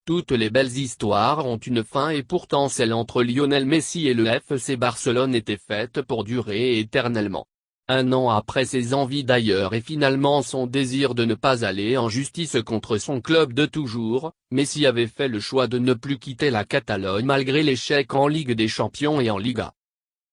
Toutes les belles histoires ont une fin et pourtant celle entre Lionel Messi et le FC Barcelone était faite pour durer éternellement. Un an après ses envies d'ailleurs et finalement son désir de ne pas aller en justice contre son club de toujours, Messi avait fait le choix de ne plus quitter la Catalogne malgré l'échec en Ligue des Champions et en Liga.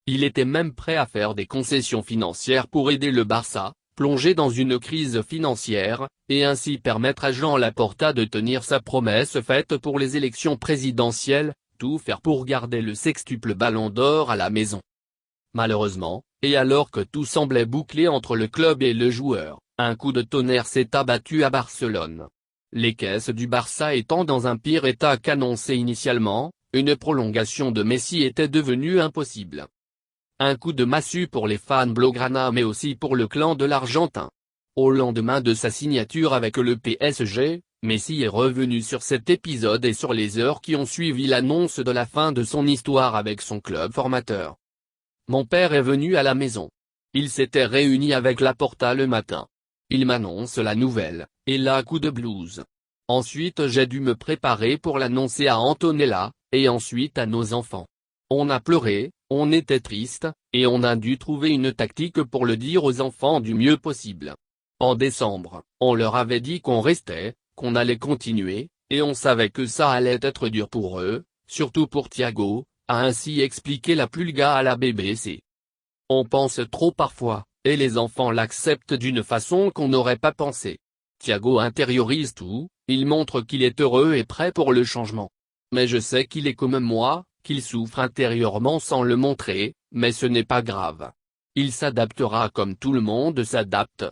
Il était même prêt à faire des concessions financières pour aider le Barça, plongé dans une crise financière, et ainsi permettre à Jean Laporta de tenir sa promesse faite pour les élections présidentielles, tout faire pour garder le sextuple Ballon d'Or à la maison. Malheureusement, et alors que tout semblait bouclé entre le club et le joueur, un coup de tonnerre s'est abattu à Barcelone. Les caisses du Barça étant dans un pire état qu'annoncé initialement, une prolongation de Messi était devenue impossible. Un coup de massue pour les fans blaugrana mais aussi pour le clan de l'Argentin. Au lendemain de sa signature avec le PSG, Messi est revenu sur cet épisode et sur les heures qui ont suivi l'annonce de la fin de son histoire avec son club formateur. Mon père est venu à la maison. Il s'était réuni avec Laporta le matin. Il m'annonce la nouvelle, et là coup de blues. Ensuite j'ai dû me préparer pour l'annoncer à Antonella, et ensuite à nos enfants. On a pleuré, on était triste, et on a dû trouver une tactique pour le dire aux enfants du mieux possible. En décembre, on leur avait dit qu'on restait, qu'on allait continuer, et on savait que ça allait être dur pour eux, surtout pour Thiago, a ainsi expliqué la Pulga à la BBC. On pense trop parfois, et les enfants l'acceptent d'une façon qu'on n'aurait pas pensé. Thiago intériorise tout, il montre qu'il est heureux et prêt pour le changement. Mais je sais qu'il est comme moi, qu'il souffre intérieurement sans le montrer, mais ce n'est pas grave. Il s'adaptera comme tout le monde s'adapte.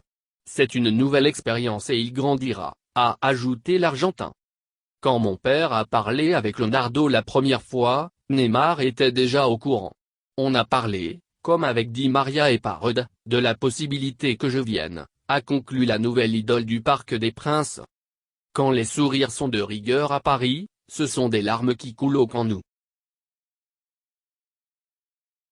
C'est une nouvelle expérience et il grandira, a ajouté l'Argentin. Quand mon père a parlé avec Leonardo la première fois, Neymar était déjà au courant. On a parlé, comme avec Di Maria et Parode, de la possibilité que je vienne, a conclu la nouvelle idole du Parc des Princes. Quand les sourires sont de rigueur à Paris, ce sont des larmes qui coulent au camp nous.